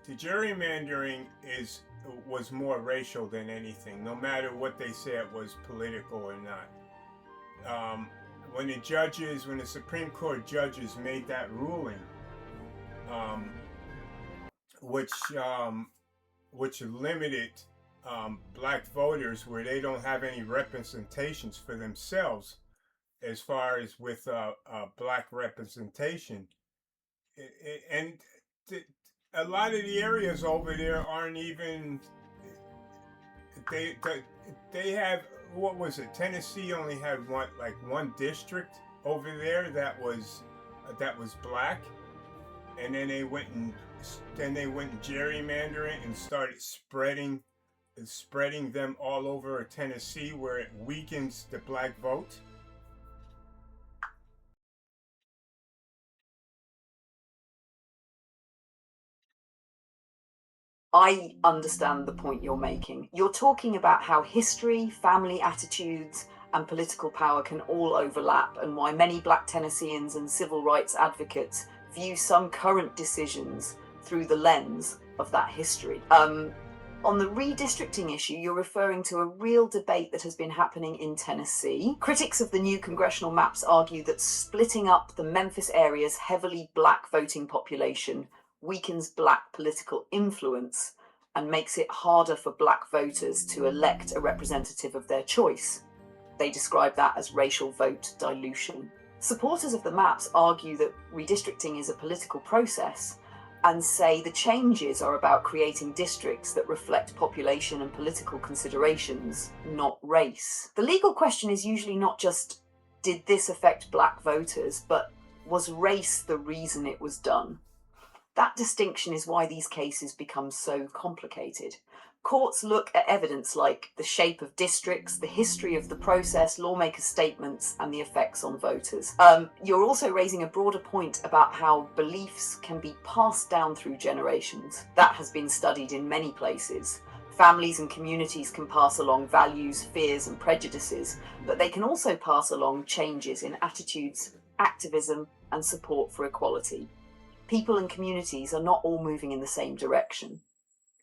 the gerrymandering was more racial than anything, no matter what they say it was political or not. When the Supreme Court judges made that ruling, um, which limited black voters where they don't have any representations for themselves, as far as with black representation, and a lot of the areas over there aren't even they they, they have, what was it? Tennessee only had one district over there that was black, and then they went and gerrymandering and started spreading them all over Tennessee, where it weakens the black vote. I understand the point you're making. You're talking about how history, family attitudes, and political power can all overlap, and why many black Tennesseans and civil rights advocates view some current decisions through the lens of that history. On the redistricting issue, you're referring to a real debate that has been happening in Tennessee. Critics of the new congressional maps argue that splitting up the Memphis area's heavily black voting population weakens black political influence and makes it harder for black voters to elect a representative of their choice. They describe that as racial vote dilution. Supporters of the maps argue that redistricting is a political process and say the changes are about creating districts that reflect population and political considerations, not race. The legal question is usually not just, did this affect black voters, but was race the reason it was done? That distinction is why these cases become so complicated. Courts look at evidence like the shape of districts, the history of the process, lawmakers' statements, and the effects on voters. You're also raising a broader point about how beliefs can be passed down through generations. That has been studied in many places. Families and communities can pass along values, fears, and prejudices, but they can also pass along changes in attitudes, activism, and support for equality. People and communities are not all moving in the same direction.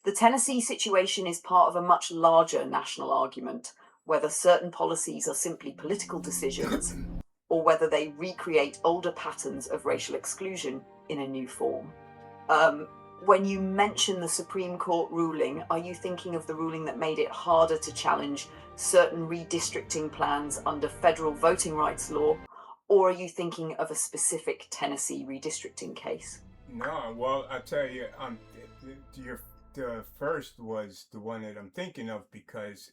The Tennessee situation is part of a much larger national argument, whether certain policies are simply political decisions or whether they recreate older patterns of racial exclusion in a new form. When you mention the Supreme Court ruling, are you thinking of the ruling that made it harder to challenge certain redistricting plans under federal voting rights law, or are you thinking of a specific Tennessee redistricting case? No, well, I tell you, the first was the one that I'm thinking of, because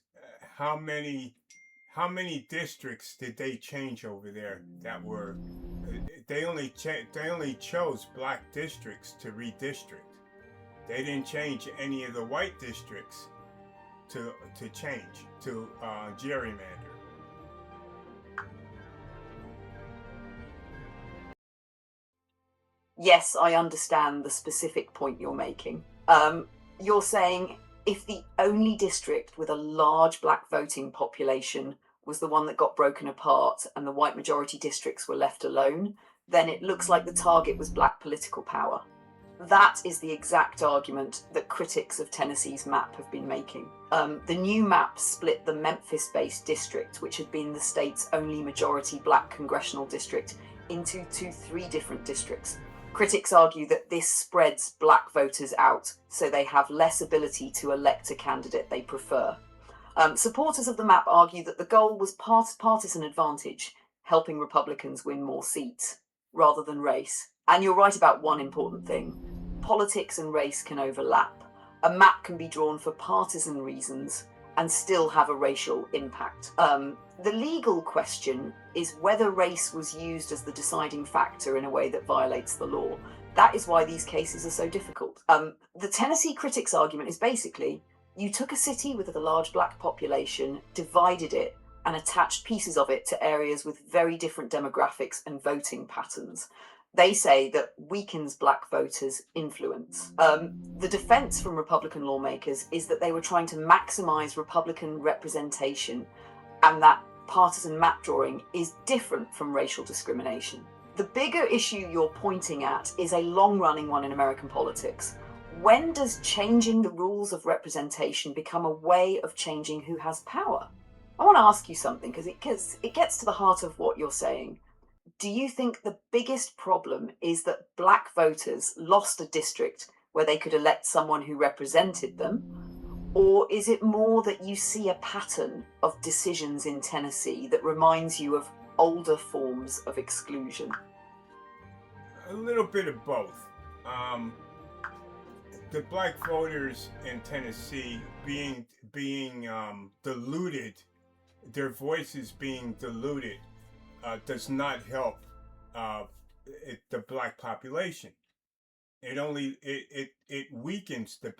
how many districts did they change over there that were they only chose black districts to redistrict. They didn't change any of the white districts to gerrymander. Yes, I understand the specific point you're making. You're saying if the only district with a large black voting population was the one that got broken apart and the white majority districts were left alone, then it looks like the target was black political power. That is the exact argument that critics of Tennessee's map have been making. The new map split the Memphis-based district, which had been the state's only majority black congressional district, into three different districts. Critics argue that this spreads black voters out, so they have less ability to elect a candidate they prefer. Supporters of the map argue that the goal was partisan advantage, helping Republicans win more seats, rather than race. And you're right about one important thing. Politics and race can overlap. A map can be drawn for partisan reasons and still have a racial impact. The legal question is whether race was used as the deciding factor in a way that violates the law. That is why these cases are so difficult. The Tennessee critics' argument is basically, you took a city with a large black population, divided it, and attached pieces of it to areas with very different demographics and voting patterns. They say that weakens black voters' influence. The defense from Republican lawmakers is that they were trying to maximize Republican representation and that partisan map drawing is different from racial discrimination. The bigger issue you're pointing at is a long-running one in American politics. When does changing the rules of representation become a way of changing who has power? I want to ask you something because it gets to the heart of what you're saying. Do you think the biggest problem is that black voters lost a district where they could elect someone who represented them? Or is it more that you see a pattern of decisions in Tennessee that reminds you of older forms of exclusion? A little bit of both. Um, the black voters in Tennessee being diluted, their voices being diluted, does not help the black population. It weakens the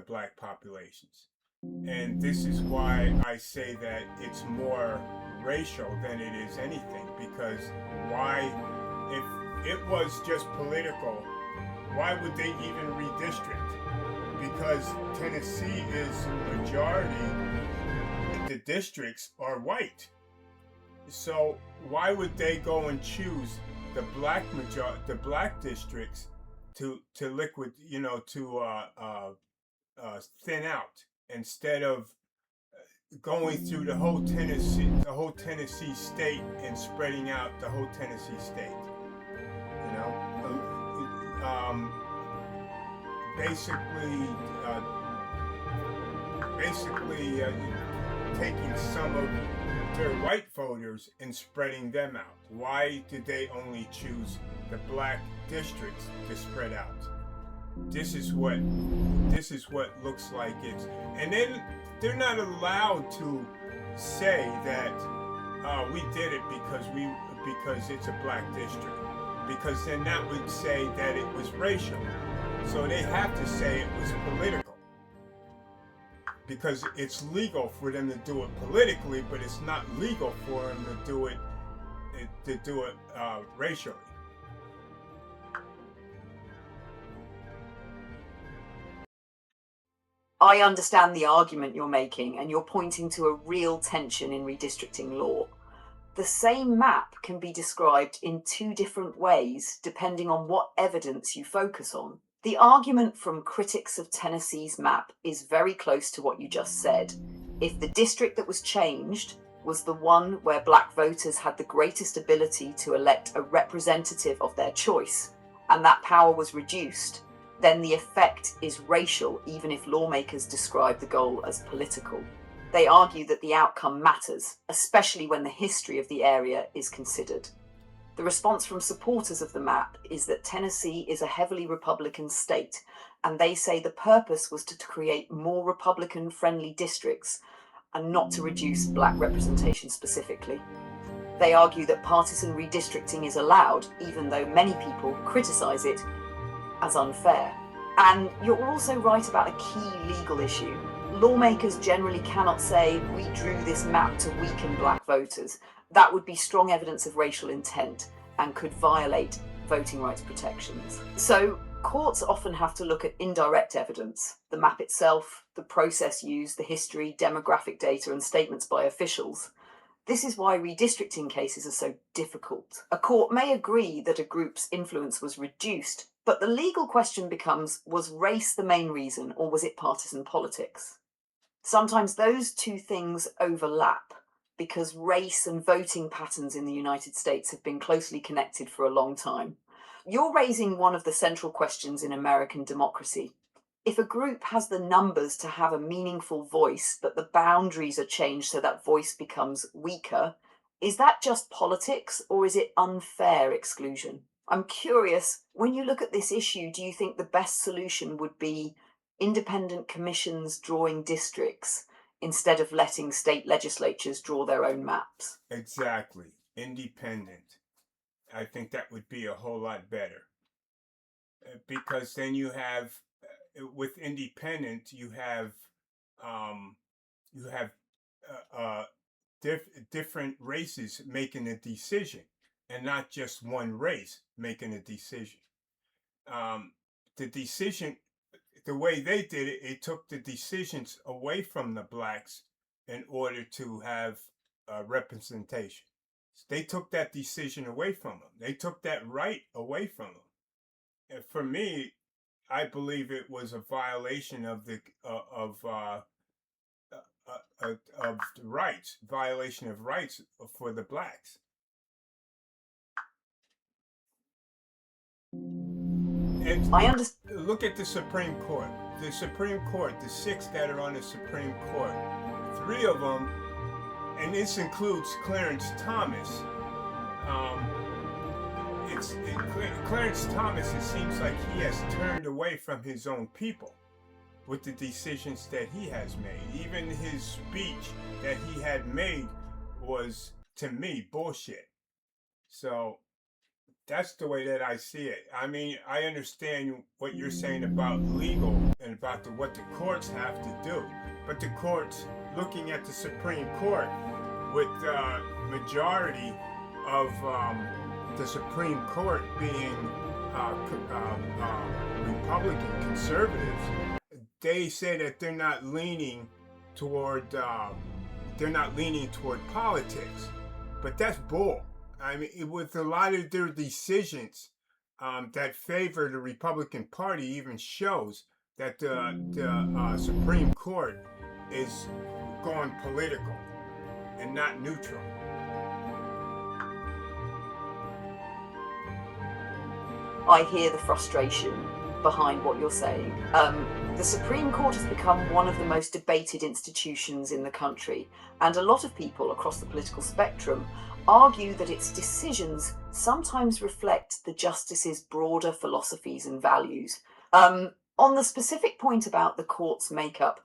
black populations, and this is why I say that it's more racial than it is anything. Because why, if it was just political, why would they even redistrict? Because Tennessee is majority, the districts are white. So why would they go and choose the black districts to liquid, to thin out, instead of going through the whole Tennessee state and spreading out the whole Tennessee state? You know, basically, uh, basically taking some of their white voters and spreading them out. Why did they only choose the black districts to spread out? This is what looks like it's. And then they're not allowed to say that we did it because it's a black district, because then that would say that it was racial. So they have to say it was political, because it's legal for them to do it politically, but it's not legal for them to do it racially. I understand the argument you're making, and you're pointing to a real tension in redistricting law. The same map can be described in two different ways depending on what evidence you focus on. The argument from critics of Tennessee's map is very close to what you just said. If the district that was changed was the one where black voters had the greatest ability to elect a representative of their choice, and that power was reduced, then the effect is racial, even if lawmakers describe the goal as political. They argue that the outcome matters, especially when the history of the area is considered. The response from supporters of the map is that Tennessee is a heavily Republican state, and they say the purpose was to create more Republican-friendly districts and not to reduce black representation specifically. They argue that partisan redistricting is allowed, even though many people criticize it as unfair. And you're also right about a key legal issue. Lawmakers generally cannot say, we drew this map to weaken black voters. That would be strong evidence of racial intent and could violate voting rights protections. So courts often have to look at indirect evidence, the map itself, the process used, the history, demographic data, and statements by officials. This is why redistricting cases are so difficult. A court may agree that a group's influence was reduced, but the legal question becomes, was race the main reason, or was it partisan politics? Sometimes those two things overlap, because race and voting patterns in the United States have been closely connected for a long time. You're raising one of the central questions in American democracy. If a group has the numbers to have a meaningful voice, but the boundaries are changed so that voice becomes weaker, is that just politics, or is it unfair exclusion? I'm curious, when you look at this issue, do you think the best solution would be independent commissions drawing districts instead of letting state legislatures draw their own maps? Exactly. Independent. I think that would be a whole lot better. Because then you have, with independent, um, you have different races making a decision, and not just one race making a decision. Um, the decision, the way they did it, it took the decisions away from the blacks in order to have representation. They took that decision away from them. They took that right away from them. And for me, I believe it was a violation of the of the rights, violation of rights for the blacks. And I understand. look at the Supreme Court. The Supreme Court, the six that are on the Supreme Court, three of them, and this includes Clarence Thomas. Clarence Thomas. It seems like he has turned away from his own people with the decisions that he has made. Even his speech that he had made was, to me, bullshit. So that's the way that I see it. I mean, I understand what you're saying about legal and about what the courts have to do, but the courts, looking at the Supreme Court, with the majority of the Supreme Court being Republican conservatives, they say that they're not leaning toward politics, but that's bull. I mean, with a lot of their decisions that favor the Republican Party, even shows that the Supreme Court is going political and not neutral. I hear the frustration behind what you're saying. The Supreme Court has become one of the most debated institutions in the country, and a lot of people across the political spectrum argue that its decisions sometimes reflect the justices' broader philosophies and values. On the specific point about the court's makeup,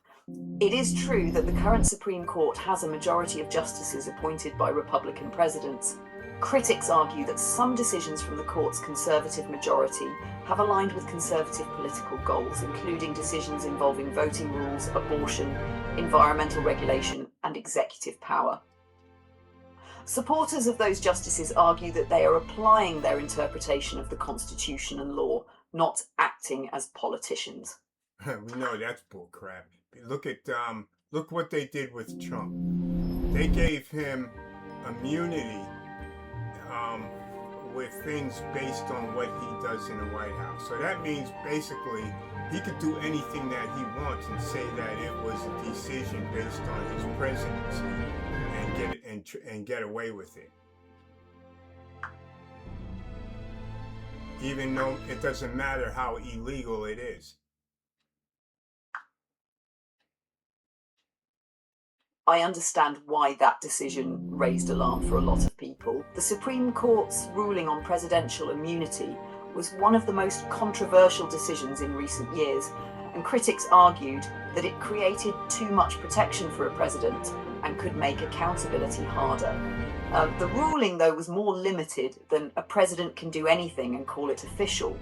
it is true that the current Supreme Court has a majority of justices appointed by Republican presidents. Critics argue that some decisions from the court's conservative majority have aligned with conservative political goals, including decisions involving voting rules, abortion, environmental regulation, and executive power. Supporters of those justices argue that they are applying their interpretation of the Constitution and law, not acting as politicians. We know that's bullcrap. Look what they did with Trump. They gave him immunity with things based on what he does in the White House. So that means basically he could do anything that he wants and say that it was a decision based on his presidency and get away with it. Even though it doesn't matter how illegal it is. I understand why that decision raised alarm for a lot of people. The Supreme Court's ruling on presidential immunity was one of the most controversial decisions in recent years, and critics argued that it created too much protection for a president and could make accountability harder. The ruling, though, was more limited than a president can do anything and call it official.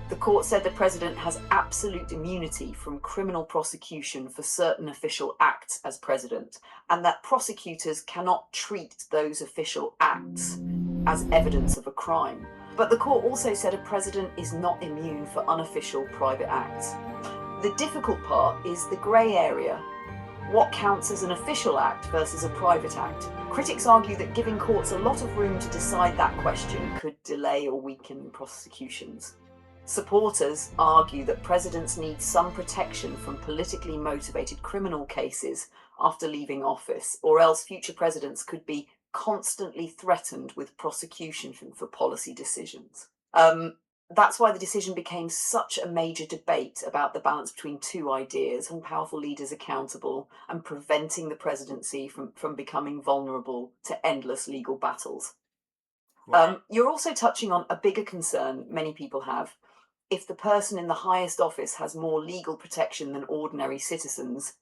The court said the president has absolute immunity from criminal prosecution for certain official acts as president, and that prosecutors cannot treat those official acts as evidence of a crime. But the court also said a president is not immune for unofficial private acts. The difficult part is the grey area. What counts as an official act versus a private act? Critics argue that giving courts a lot of room to decide that question could delay or weaken prosecutions. Supporters argue that presidents need some protection from politically motivated criminal cases after leaving office, or else future presidents could be constantly threatened with prosecution for policy decisions. That's why the decision became such a major debate about the balance between two ideas: holding powerful leaders accountable and preventing the presidency from becoming vulnerable to endless legal battles. Wow. You're also touching on a bigger concern many people have. If the person in the highest office has more legal protection than ordinary citizens,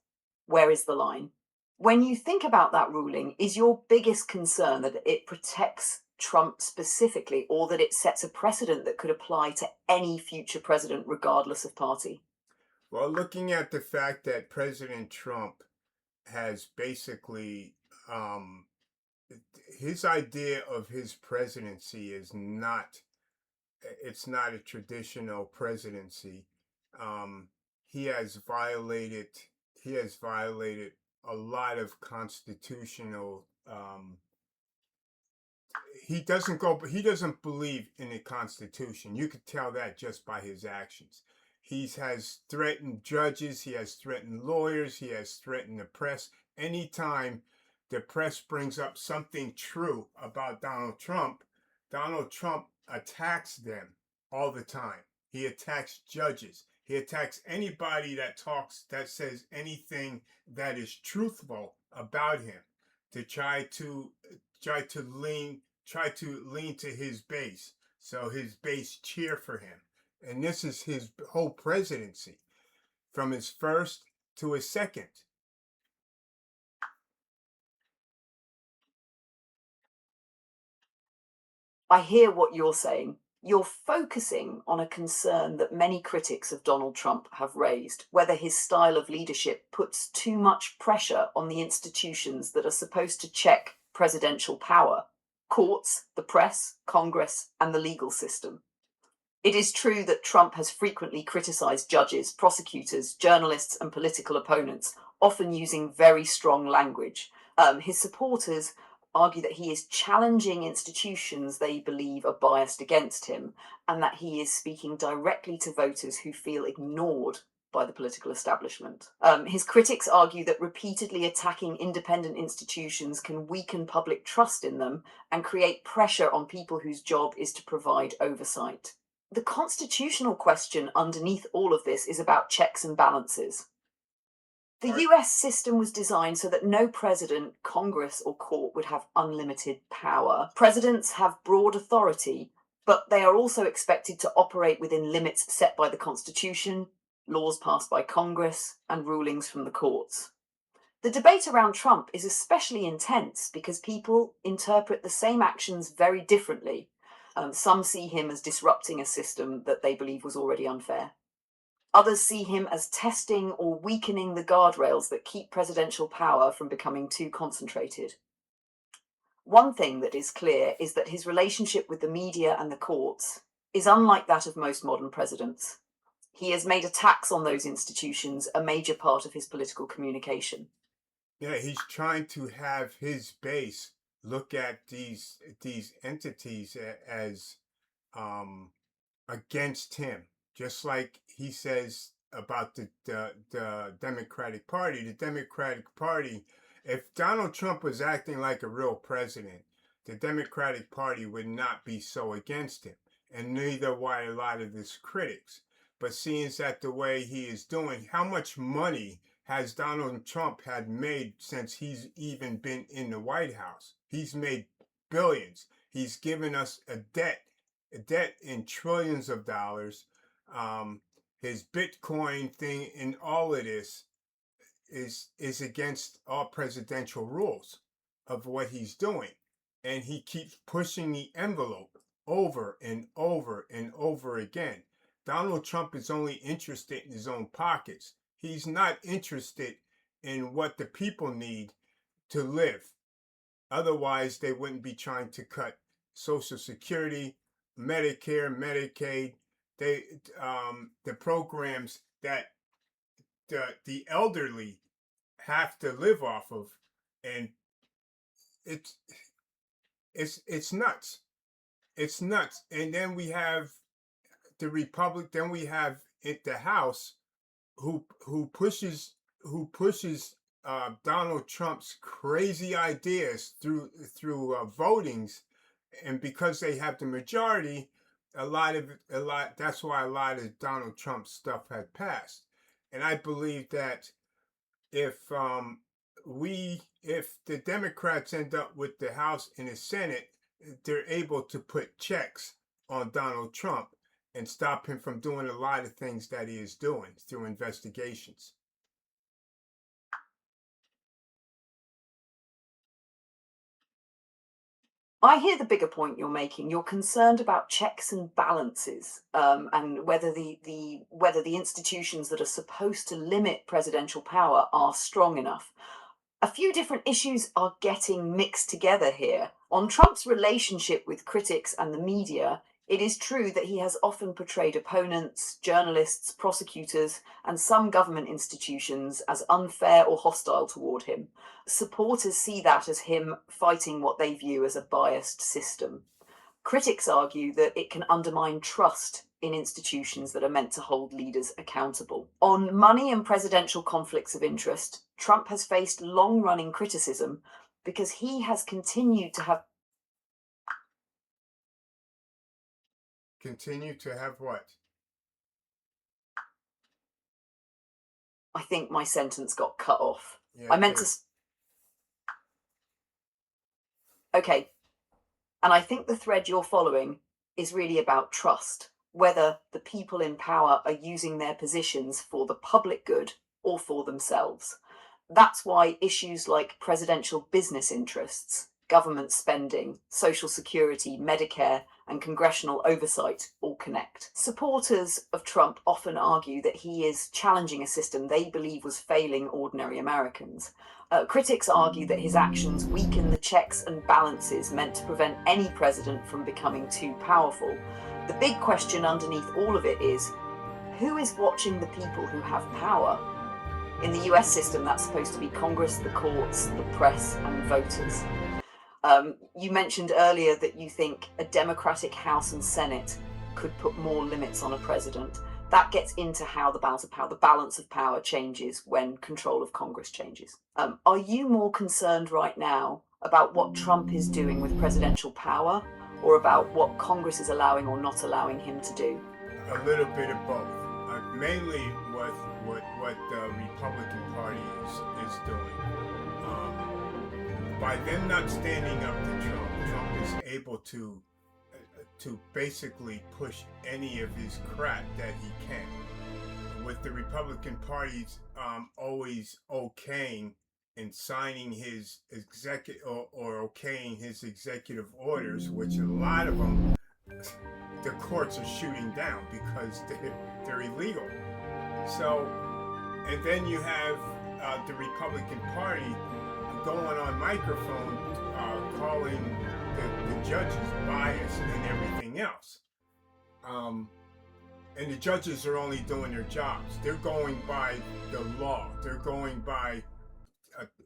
where is the line? When you think about that ruling, is your biggest concern that it protects Trump specifically, or that it sets a precedent that could apply to any future president regardless of party? Well, looking at the fact that President Trump has basically his idea of his presidency is not it's not a traditional presidency. Um, he has violated a lot of constitutional. He doesn't believe in the Constitution. You could tell that just by his actions. He has threatened judges, he has threatened lawyers, he has threatened the press. Anytime the press brings up something true about Donald Trump attacks them all the time. He attacks judges. He attacks anybody that says anything that is truthful about him to try to lean to his base, so his base cheer for him. And this is his whole presidency, from his first to his second. I hear what you're saying. You're focusing on a concern that many critics of Donald Trump have raised, whether his style of leadership puts too much pressure on the institutions that are supposed to check presidential power: courts, the press, Congress, and the legal system. It is true that Trump has frequently criticized judges, prosecutors, journalists, and political opponents, often using very strong language. His supporters argue that he is challenging institutions they believe are biased against him, and that he is speaking directly to voters who feel ignored by the political establishment. His critics argue that repeatedly attacking independent institutions can weaken public trust in them and create pressure on people whose job is to provide oversight. The constitutional question underneath all of this is about checks and balances. The US system was designed so that no president, Congress, or court would have unlimited power. Presidents have broad authority, but they are also expected to operate within limits set by the Constitution, laws passed by Congress, and rulings from the courts. The debate around Trump is especially intense because people interpret the same actions very differently. Some see him as disrupting a system that they believe was already unfair. Others see him as testing or weakening the guardrails that keep presidential power from becoming too concentrated. One thing that is clear is that his relationship with the media and the courts is unlike that of most modern presidents. He has made attacks on those institutions a major part of his political communication. Yeah, he's trying to have his base look at these entities as against him, just like he says about the Democratic Party. The Democratic Party, if Donald Trump was acting like a real president, the Democratic Party would not be so against him, and neither why a lot of his critics. But seeing that the way he is doing, how much money has Donald Trump had made since he's even been in the White House? He's made billions. He's given us a debt in trillions of dollars. His Bitcoin thing and all of this is against all presidential rules of what he's doing, and he keeps pushing the envelope over and over and over again. Donald Trump is only interested in his own pockets. He's not interested in what the people need to live. Otherwise, they wouldn't be trying to cut Social Security, Medicare, Medicaid, the programs that the elderly have to live off of, and it's it's nuts. It's nuts. And then we have the Republic. Then we have the House who pushes Donald Trump's crazy ideas through votings, and because they have the majority, that's why a lot of Donald Trump stuff had passed. And I believe that if if the Democrats end up with the House and the Senate, they're able to put checks on Donald Trump and stop him from doing a lot of things that he is doing through investigations. I hear the bigger point you're making. You're concerned about checks and balances, and whether the institutions that are supposed to limit presidential power are strong enough. A few different issues are getting mixed together here. On Trump's relationship with critics and the media, it is true that he has often portrayed opponents, journalists, prosecutors, and some government institutions as unfair or hostile toward him. Supporters see that as him fighting what they view as a biased system. Critics argue that it can undermine trust in institutions that are meant to hold leaders accountable. On money and presidential conflicts of interest, Trump has faced long-running criticism because he has continued to have Continue to have what? I think my sentence got cut off. Yeah, I meant to. Okay. And I think the thread you're following is really about trust, whether the people in power are using their positions for the public good or for themselves. That's why issues like presidential business interests, government spending, social security, Medicare, and congressional oversight all connect. Supporters of Trump often argue that he is challenging a system they believe was failing ordinary Americans. Critics argue that his actions weaken the checks and balances meant to prevent any president from becoming too powerful. The big question underneath all of it is, who is watching the people who have power? In the US system, that's supposed to be Congress, the courts, the press, and voters. You mentioned earlier that you think a Democratic House and Senate could put more limits on a president. That gets into how the balance of power changes when control of Congress changes. Are you more concerned right now about what Trump is doing with presidential power, or about what Congress is allowing or not allowing him to do? A little bit of both. Mainly what the Republican Party is doing. By them not standing up to Trump, Trump is able to basically push any of his crap that he can. With the Republican Party's always okaying and signing his executive or okaying his executive orders, which a lot of them the courts are shooting down because they're illegal. So, and then you have the Republican Party going on microphone calling the judges biased and everything else. And the judges are only doing their jobs. They're going by the law. They're going by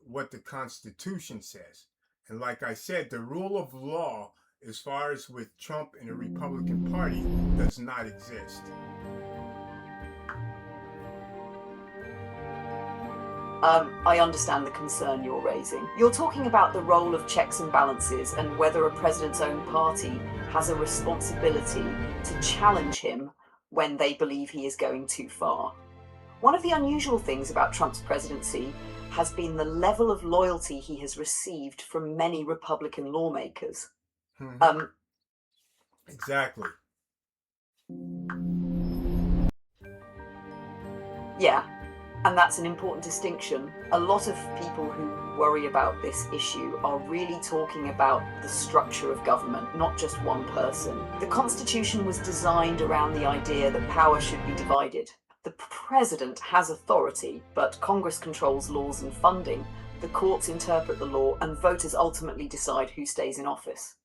what the Constitution says. And like I said, the rule of law, as far as with Trump and the Republican Party, does not exist. I understand the concern you're raising. You're talking about the role of checks and balances and whether a president's own party has a responsibility to challenge him when they believe he is going too far. One of the unusual things about Trump's presidency has been the level of loyalty he has received from many Republican lawmakers. Mm-hmm. Exactly. Yeah. And that's an important distinction. A lot of people who worry about this issue are really talking about the structure of government, not just one person. The Constitution was designed around the idea that power should be divided. The president has authority, but Congress controls laws and funding, the courts interpret the law, and voters ultimately decide who stays in office.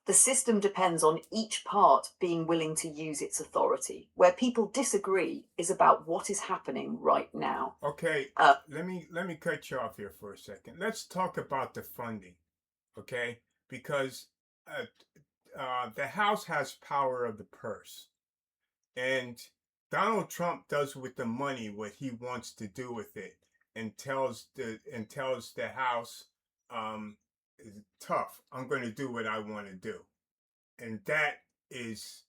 The system depends on each part being willing to use its authority. Where people disagree is about what is happening right now. Okay, let me cut you off here for a second. Let's talk about the funding, okay? Because the House has power of the purse, and Donald Trump does with the money what he wants to do with it, and tells the House, tough. I'm going to do what I want to do, and that's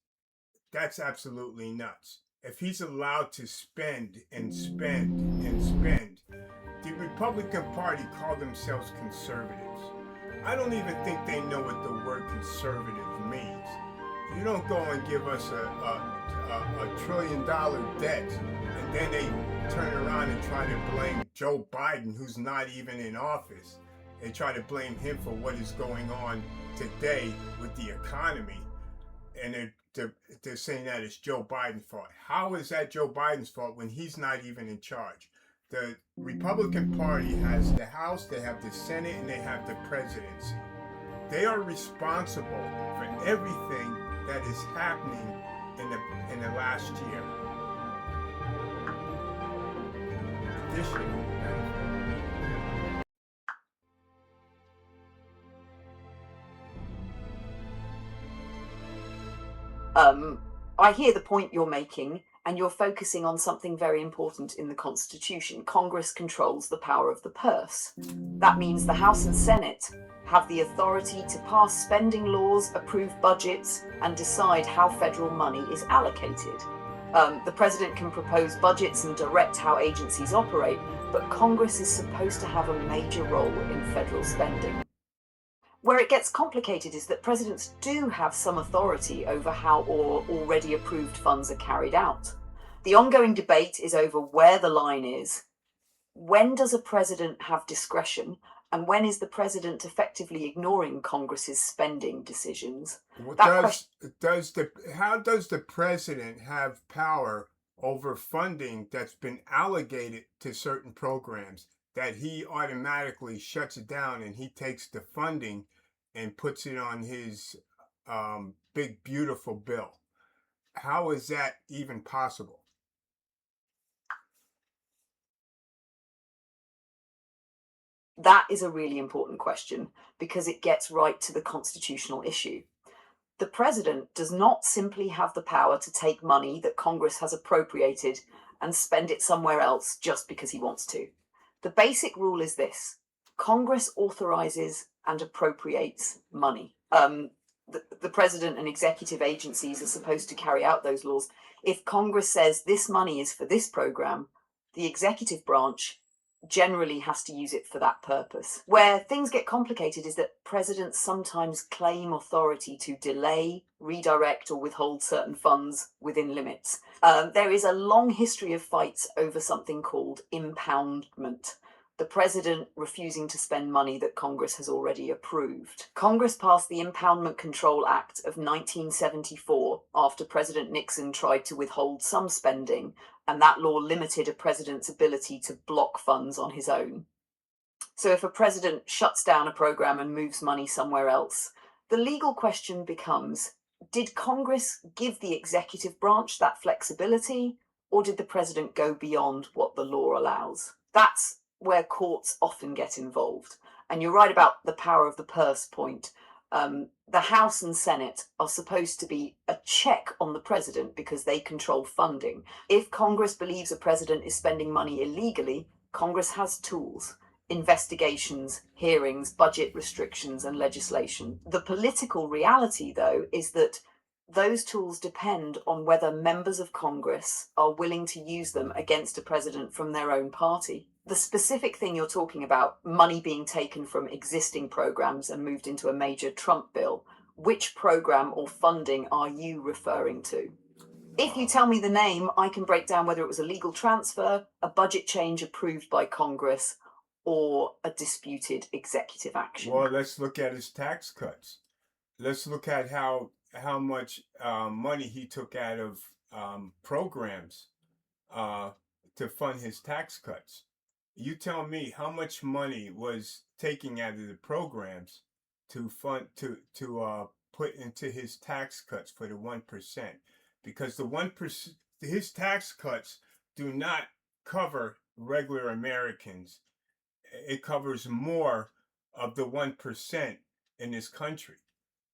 absolutely nuts. If he's allowed to spend and spend and spend, the Republican Party call themselves conservatives. I don't even think they know what the word conservative means. You don't go and give us a $1 trillion debt, and then they turn around and try to blame Joe Biden, who's not even in office. They try to blame him for what is going on today with the economy, and they're saying that it's Joe Biden's fault. How is that Joe Biden's fault when he's not even in charge? The Republican Party has the House, they have the Senate, and they have the presidency. They are responsible for everything that is happening in the last year. This year. I hear the point you're making, and you're focusing on something very important in the Constitution. Congress controls the power of the purse. That means the House and Senate have the authority to pass spending laws, approve budgets, and decide how federal money is allocated. The president can propose budgets and direct how agencies operate, but Congress is supposed to have a major role in federal spending. Where it gets complicated is that presidents do have some authority over how already approved funds are carried out. The ongoing debate is over where the line is. When does a president have discretion, and when is the president effectively ignoring Congress's spending decisions? How does the president have power over funding that's been allocated to certain programs that he automatically shuts it down, and he takes the funding and puts it on his big beautiful bill? How is that even possible? That is a really important question because it gets right to the constitutional issue. The president does not simply have the power to take money that Congress has appropriated and spend it somewhere else just because he wants to. The basic rule is this: Congress authorizes and appropriates money. The president and executive agencies are supposed to carry out those laws. If Congress says this money is for this program, the executive branch generally has to use it for that purpose. Where things get complicated is that presidents sometimes claim authority to delay, redirect, or withhold certain funds within limits. There is a long history of fights over something called impoundment, the president refusing to spend money that Congress has already approved. Congress passed the Impoundment Control Act of 1974 after President Nixon tried to withhold some spending, and that law limited a president's ability to block funds on his own. So if a president shuts down a program and moves money somewhere else, the legal question becomes, did Congress give the executive branch that flexibility, or did the president go beyond what the law allows? That's where courts often get involved. And you're right about the power of the purse point. The House and Senate are supposed to be a check on the president because they control funding. If Congress believes a president is spending money illegally, Congress has tools: investigations, hearings, budget restrictions, and legislation. The political reality, though, is that those tools depend on whether members of Congress are willing to use them against a president from their own party. The specific thing you're talking about, money being taken from existing programs and moved into a major Trump bill, which program or funding are you referring to? If you tell me the name, I can break down whether it was a legal transfer, a budget change approved by Congress, or a disputed executive action. Well, let's look at his tax cuts. Let's look at how much money he took out of programs to fund his tax cuts. You tell me how much money was taken out of the programs to fund to put into his tax cuts for the 1%, because the 1%, his tax cuts do not cover regular Americans. It covers more of the 1% in this country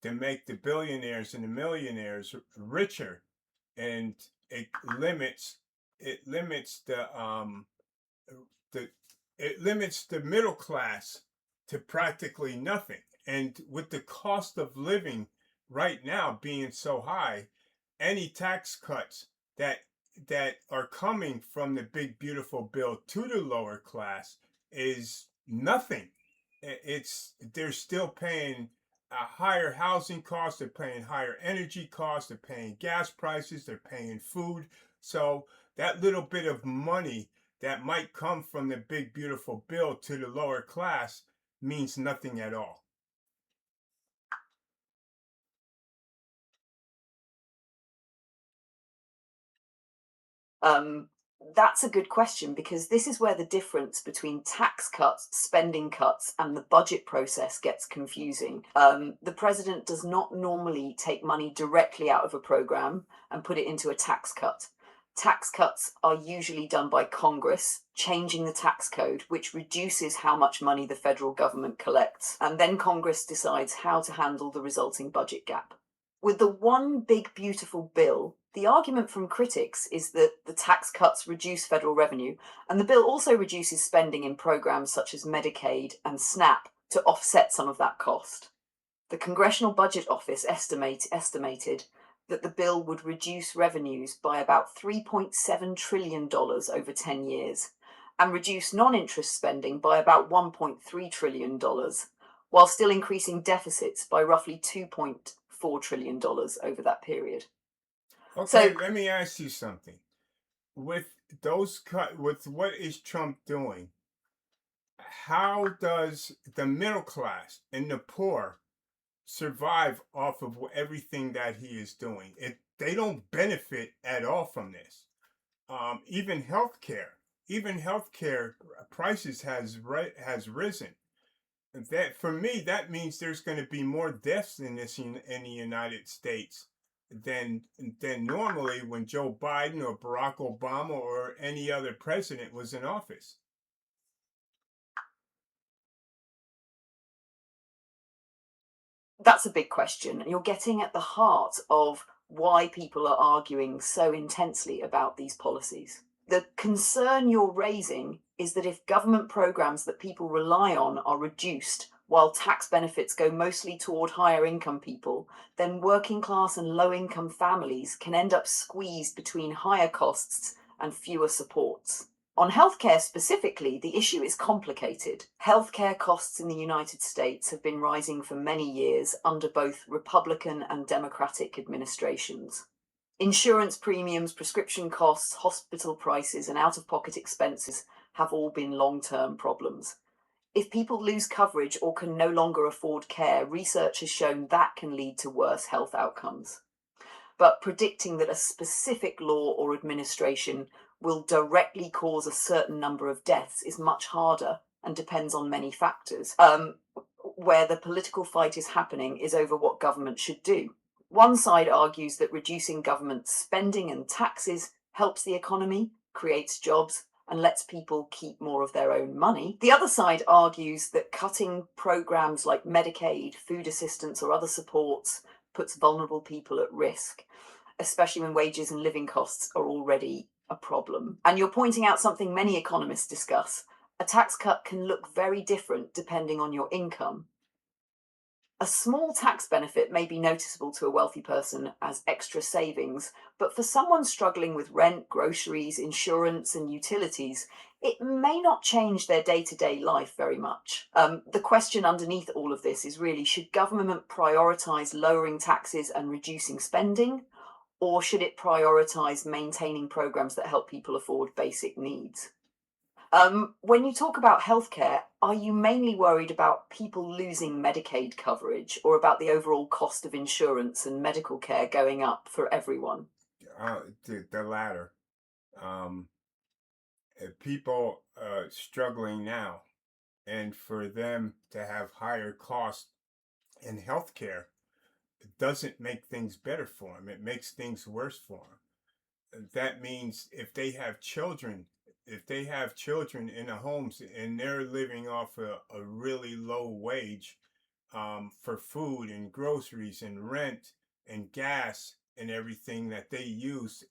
to make the billionaires and the millionaires richer, and it limits the middle class to practically nothing. And with the cost of living right now being so high, any tax cuts that are coming from the big beautiful bill to the lower class is nothing. They're still paying a higher housing costs, they're paying higher energy costs, they're paying gas prices, they're paying food. So that little bit of money that might come from the big beautiful bill to the lower class means nothing at all. That's a good question, because this is where the difference between tax cuts, spending cuts, and the budget process gets confusing. The president does not normally take money directly out of a program and put it into a tax cut. Tax cuts are usually done by Congress, changing the tax code, which reduces how much money the federal government collects, and then Congress decides how to handle the resulting budget gap. With the one big beautiful bill, the argument from critics is that the tax cuts reduce federal revenue, and the bill also reduces spending in programs such as Medicaid and SNAP to offset some of that cost. The Congressional Budget Office estimated that the bill would reduce revenues by about $3.7 trillion over 10 years and reduce non interest spending by about $1.3 trillion, while still increasing deficits by roughly $2.4 trillion over that period. Okay, So let me ask you something. With with what is Trump doing, how does the middle class and the poor survive off of everything that he is doing? They don't benefit at all from this. Even healthcare prices has risen. That for me, that means there's going to be more deaths in the United States than normally when Joe Biden or Barack Obama or any other president was in office. that's a big question. And you're getting at the heart of why people are arguing so intensely about these policies. The concern you're raising is that if government programs that people rely on are reduced while tax benefits go mostly toward higher income people, then working class and low income families can end up squeezed between higher costs and fewer supports. On healthcare specifically, the issue is complicated. Healthcare costs in the United States have been rising for many years under both Republican and Democratic administrations. Insurance premiums, prescription costs, hospital prices, and out of pocket expenses have all been long term problems. If people lose coverage or can no longer afford care, research has shown that can lead to worse health outcomes. But predicting that a specific law or administration will directly cause a certain number of deaths is much harder and depends on many factors. Where the political fight is happening is over what government should do. One side argues that reducing government spending and taxes helps the economy, creates jobs, and lets people keep more of their own money. The other side argues that cutting programs like Medicaid, food assistance, or other supports puts vulnerable people at risk, especially when wages and living costs are already a problem. And you're pointing out something many economists discuss. A tax cut can look very different depending on your income. A small tax benefit may be noticeable to a wealthy person as extra savings, but for someone struggling with rent, groceries, insurance, and utilities, it may not change their day to day life very much. The question underneath all of this is really, should government prioritize lowering taxes and reducing spending, or should it prioritize maintaining programs that help people afford basic needs? When you talk about healthcare, are you mainly worried about people losing Medicaid coverage or about the overall cost of insurance and medical care going up for everyone? The latter. Um, People struggling now, and for them to have higher costs in healthcare doesn't make things better for them. It makes things worse for them. That means if they have children in the homes and they're living off a really low wage for food and groceries and rent and gas and everything that they use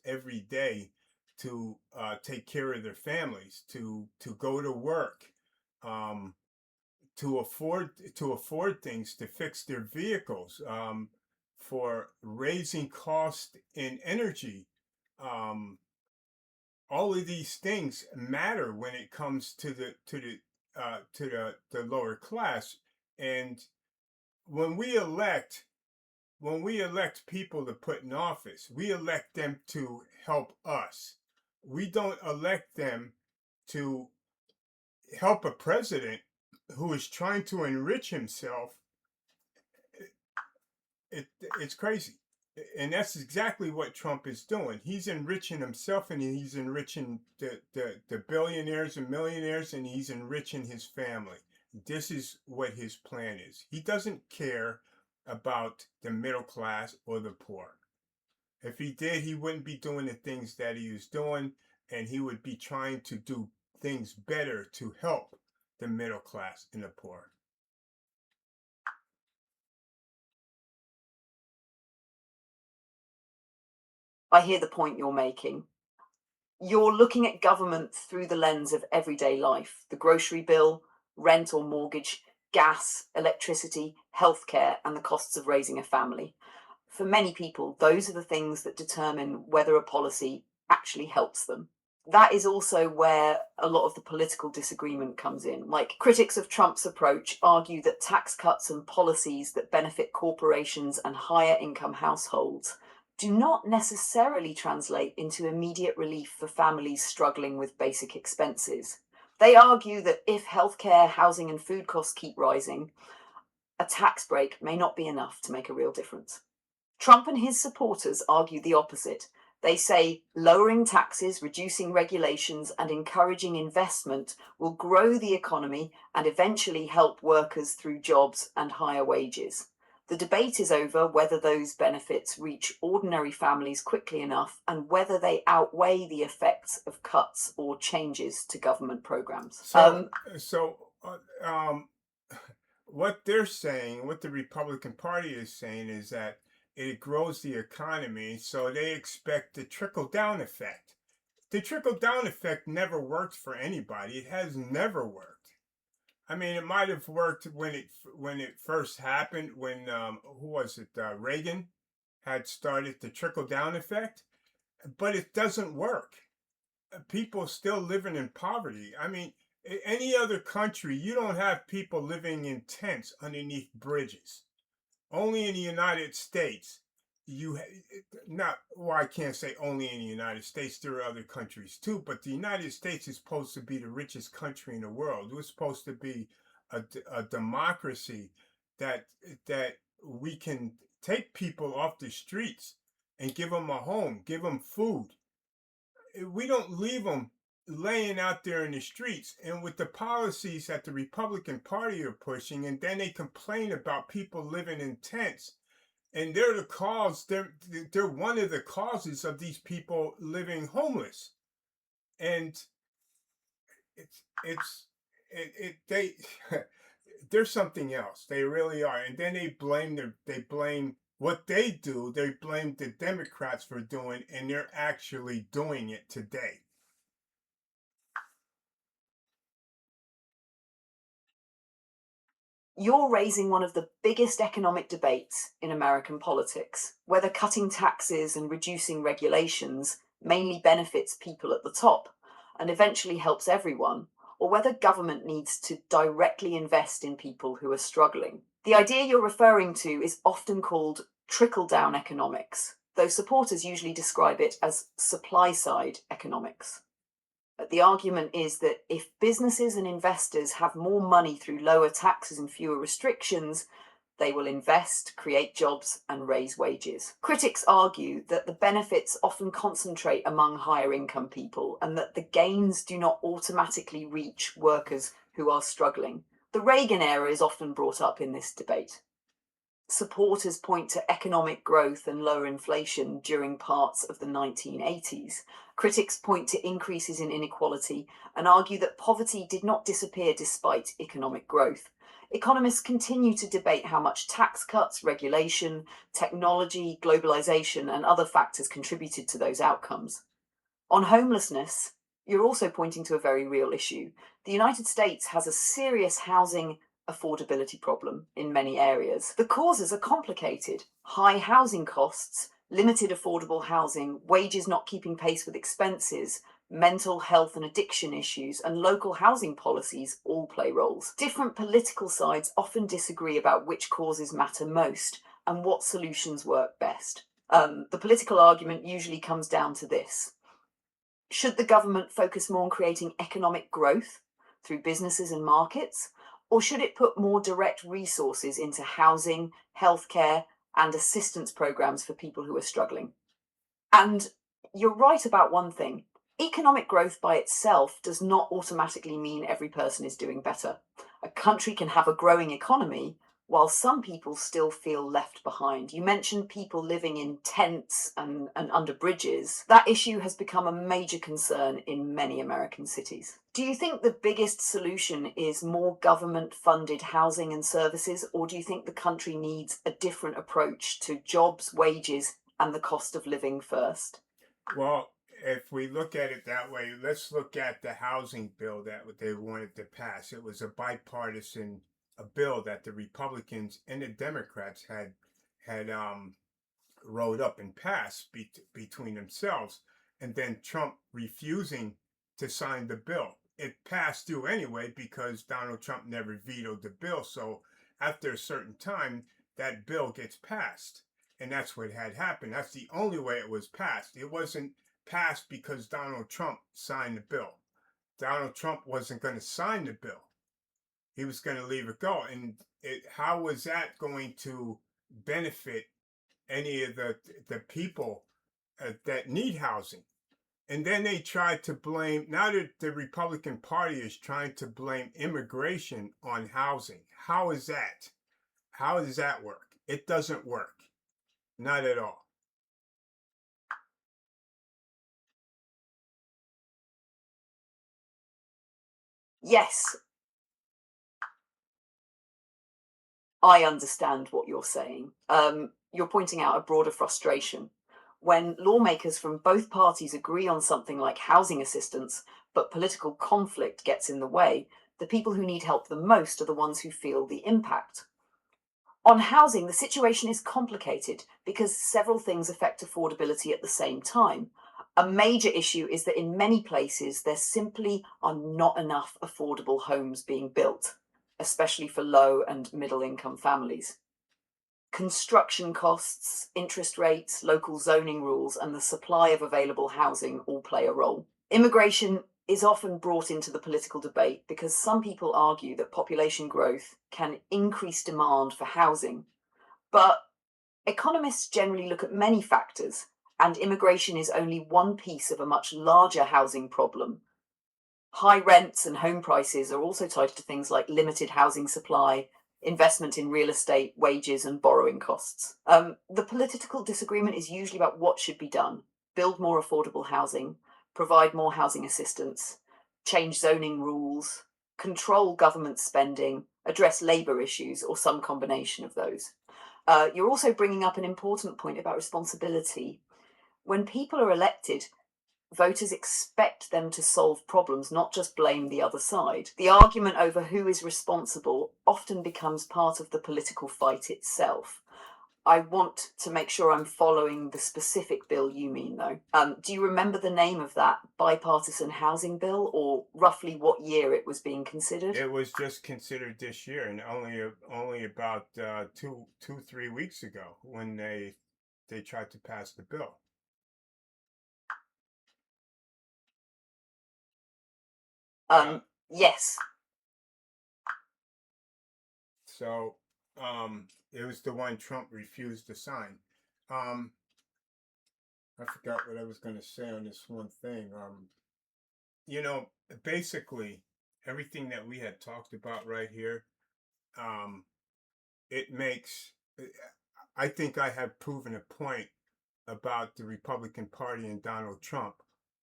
every day to take care of their families, to go to work, um, to afford things, to fix their vehicles, for raising cost in energy. Um, all of these things matter when it comes to the lower class. And when we elect when we elect people to put in office, we elect them to help us. We don't elect them to help a president who is trying to enrich himself. It's crazy. And that's exactly what Trump is doing. He's enriching himself, and he's enriching the billionaires and millionaires, and he's enriching his family. This is what his plan is. He doesn't care about the middle class or the poor. If he did, he wouldn't be doing the things that he was doing, and he would be trying to do things better to help the middle class and the poor. I hear the point you're making. You're looking at government through the lens of everyday life, the grocery bill, rent or mortgage, gas, electricity, healthcare, and the costs of raising a family. For many people, those are the things that determine whether a policy actually helps them. That is also where a lot of the political disagreement comes in. Like, critics of Trump's approach argue that tax cuts and policies that benefit corporations and higher income households do not necessarily translate into immediate relief for families struggling with basic expenses. They argue that if healthcare, housing, and food costs keep rising, a tax break may not be enough to make a real difference. Trump and his supporters argue the opposite. They say lowering taxes, reducing regulations, and encouraging investment will grow the economy and eventually help workers through jobs and higher wages. The debate is over whether those benefits reach ordinary families quickly enough and whether they outweigh the effects of cuts or changes to government programs. So, what they're saying, what the Republican Party is saying, is that it grows the economy, so they expect the trickle down effect. The trickle down effect never worked for anybody. It has never worked. I mean, it might have worked when it first happened, when who was it? Reagan had started the trickle down effect, but it doesn't work. People still living in poverty. I mean, any other country, you don't have people living in tents underneath bridges. Only in the United States, not, well, I can't say only in the United States, there are other countries too, but the United States is supposed to be the richest country in the world. We're supposed to be a democracy that that we can take people off the streets and give them a home, give them food. We don't leave them laying out there in the streets. And with the policies that the Republican Party are pushing, and then they complain about people living in tents, and they're the cause. They're one of the causes of these people living homeless. And they they're something else. They really are. And then they blame what they do. They blame the Democrats for doing, and they're actually doing it today. You're raising one of the biggest economic debates in American politics, whether cutting taxes and reducing regulations mainly benefits people at the top and eventually helps everyone, or whether government needs to directly invest in people who are struggling. The idea you're referring to is often called trickle-down economics, though supporters usually describe it as supply-side economics. The argument is that if businesses and investors have more money through lower taxes and fewer restrictions, they will invest, create jobs, and raise wages. Critics argue that the benefits often concentrate among higher income people and that the gains do not automatically reach workers who are struggling. The Reagan era is often brought up in this debate. Supporters point to economic growth and lower inflation during parts of the 1980s. Critics point to increases in inequality and argue that poverty did not disappear despite economic growth. Economists continue to debate how much tax cuts, regulation, technology, globalization, and other factors contributed to those outcomes. On homelessness, you're also pointing to a very real issue. The United States has a serious housing affordability problem in many areas. The causes are complicated: high housing costs, limited affordable housing, wages not keeping pace with expenses, mental health and addiction issues, and local housing policies all play roles. Different political sides often disagree about which causes matter most and what solutions work best. The political argument usually comes down to this: should the government focus more on creating economic growth through businesses and markets, or should it put more direct resources into housing, healthcare, and assistance programs for people who are struggling? And you're right about one thing: economic growth by itself does not automatically mean every person is doing better. A country can have a growing economy while some people still feel left behind. You mentioned people living in tents and under bridges. That issue has become a major concern in many American cities. Do you think the biggest solution is more government-funded housing and services, or do you think the country needs a different approach to jobs, wages, and the cost of living first? Well, if we look at it that way, let's look at the housing bill that they wanted to pass. It was a bipartisan a bill that the Republicans and the Democrats had wrote up and passed between themselves, and then Trump refusing to sign the bill. It passed through anyway because Donald Trump never vetoed the bill. So after a certain time, that bill gets passed. And that's what had happened. That's the only way it was passed. It wasn't passed because Donald Trump signed the bill. Donald Trump wasn't going to sign the bill. He was going to leave it go. And how was that going to benefit any of the people that need housing? And then they tried to blame, now that the Republican Party is trying to blame immigration on housing. How is that? How does that work? It doesn't work. Not at all. Yes, I understand what you're saying. You're pointing out a broader frustration. When lawmakers from both parties agree on something like housing assistance, but political conflict gets in the way, the people who need help the most are the ones who feel the impact. On housing, the situation is complicated because several things affect affordability at the same time. A major issue is that in many places, there simply are not enough affordable homes being built, especially for low and middle income families. Construction costs, interest rates, local zoning rules, and the supply of available housing all play a role. Immigration is often brought into the political debate because some people argue that population growth can increase demand for housing. But economists generally look at many factors, and immigration is only one piece of a much larger housing problem. High rents and home prices are also tied to things like limited housing supply, investment in real estate, wages, and borrowing costs. The political disagreement is usually about what should be done: build more affordable housing, provide more housing assistance, change zoning rules, control government spending, address labour issues, or some combination of those. You're also bringing up an important point about responsibility. When people are elected, voters expect them to solve problems, not just blame the other side. The argument over who is responsible often becomes part of the political fight itself. I want to make sure I'm following the specific bill you mean, though. Do you remember the name of that bipartisan housing bill, or roughly what year it was being considered? It was just considered this year, and only about 3 weeks ago when they tried to pass the bill. Yes. So it was the one Trump refused to sign. Um, I forgot what I was going to say on this one thing. You know, basically everything that we had talked about right here, um, it makes. I think I have proven a point about the Republican Party and Donald Trump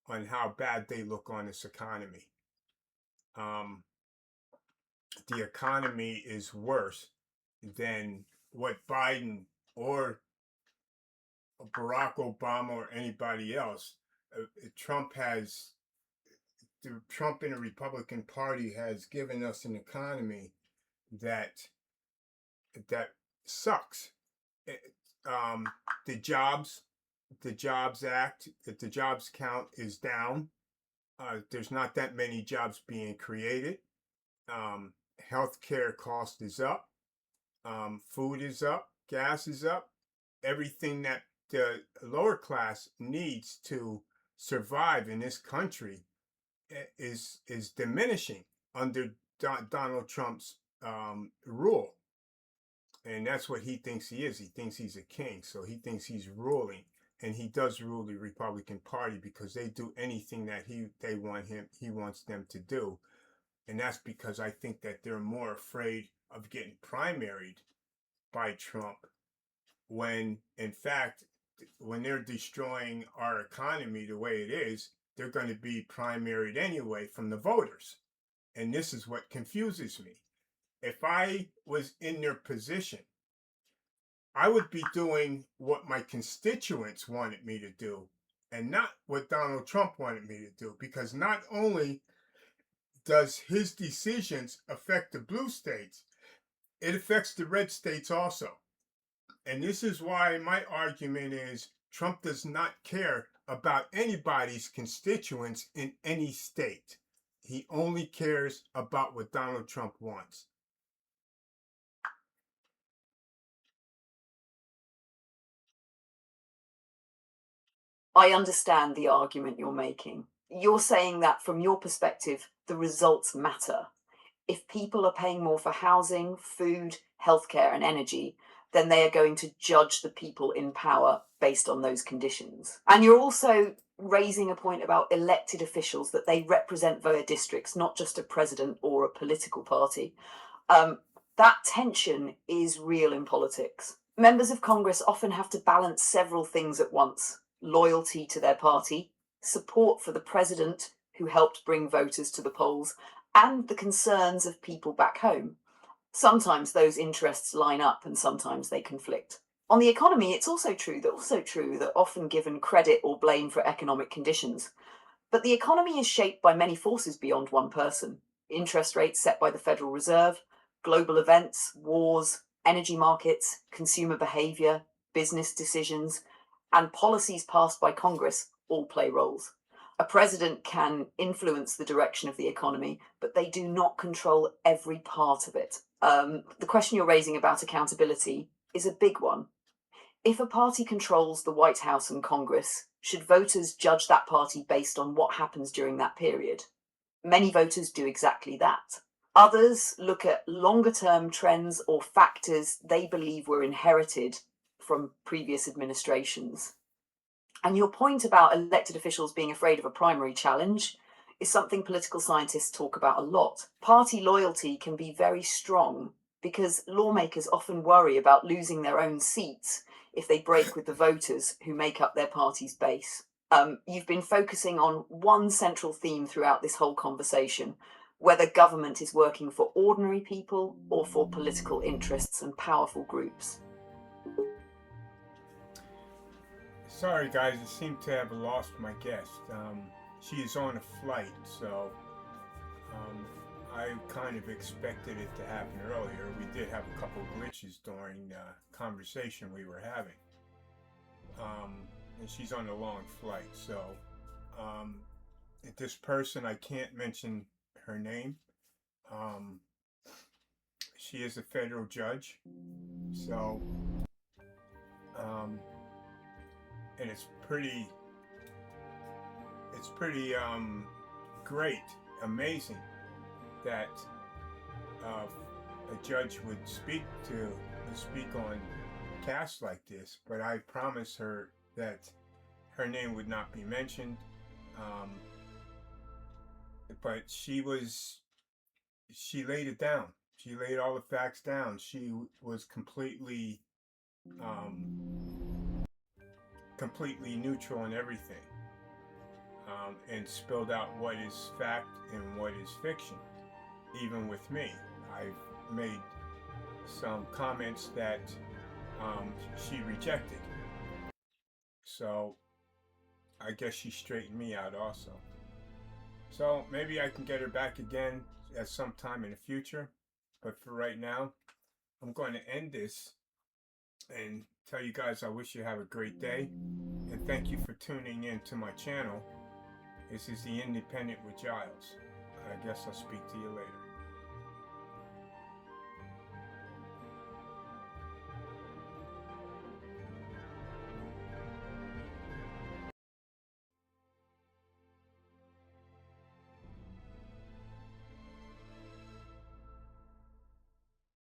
on how bad they look on this economy. Um, the economy is worse than what Biden or Barack Obama or anybody else. Trump has Trump and the Republican Party has given us an economy that that sucks. It, um, the jobs, the Jobs Act, the jobs count is down. There's not that many jobs being created. Healthcare cost is up. Food is up. Gas is up. Everything that the lower class needs to survive in this country is diminishing under Donald Trump's rule, and that's what he thinks he is. He thinks he's a king, so he thinks he's ruling, and he does rule the Republican Party because they do anything that he wants them to do, and that's because I think that they're more afraid of getting primaried by Trump when in fact when they're destroying our economy the way it is, they're going to be primaried anyway from the voters. And this is what confuses me. If I was in their position, I would be doing what my constituents wanted me to do and not what Donald Trump wanted me to do. Because not only does his decisions affect the blue states, it affects the red states also. And this is why my argument is Trump does not care about anybody's constituents in any state. He only cares about what Donald Trump wants. I understand the argument you're making. You're saying that from your perspective, the results matter. If people are paying more for housing, food, healthcare, and energy, then they are going to judge the people in power based on those conditions. And you're also raising a point about elected officials, that they represent their districts, not just a president or a political party. That tension is real in politics. Members of Congress often have to balance several things at once: loyalty to their party, support for the president who helped bring voters to the polls, and the concerns of people back home. Sometimes those interests line up and sometimes they conflict. On the economy, it's also true that often given credit or blame for economic conditions. But the economy is shaped by many forces beyond one person: interest rates set by the Federal Reserve, global events, wars, energy markets, consumer behavior, business decisions, and policies passed by Congress all play roles. A president can influence the direction of the economy, but they do not control every part of it. The question you're raising about accountability is a big one. If a party controls the White House and Congress, should voters judge that party based on what happens during that period? Many voters do exactly that. Others look at longer term trends or factors they believe were inherited from previous administrations. And your point about elected officials being afraid of a primary challenge is something political scientists talk about a lot. Party loyalty can be very strong because lawmakers often worry about losing their own seats if they break with the voters who make up their party's base. You've been focusing on one central theme throughout this whole conversation: whether government is working for ordinary people or for political interests and powerful groups. Sorry, guys, I seem to have lost my guest. She is on a flight, so I kind of expected it to happen earlier. We did have a couple glitches during the conversation we were having. And she's on a long flight, so this person, I can't mention her name. She is a federal judge, so and it's pretty great, amazing that a judge would speak on casts like this. But I promised her that her name would not be mentioned. But she laid it down. She laid all the facts down. She was completely neutral in everything, and spilled out what is fact and what is fiction. Even with me, I've made some comments that she rejected. So I guess she straightened me out also. So maybe I can get her back again at some time in the future. But for right now, I'm going to end this and tell you guys I wish you have a great day. And thank you for tuning in to my channel. This is The Independent with Giles. I guess I'll speak to you later.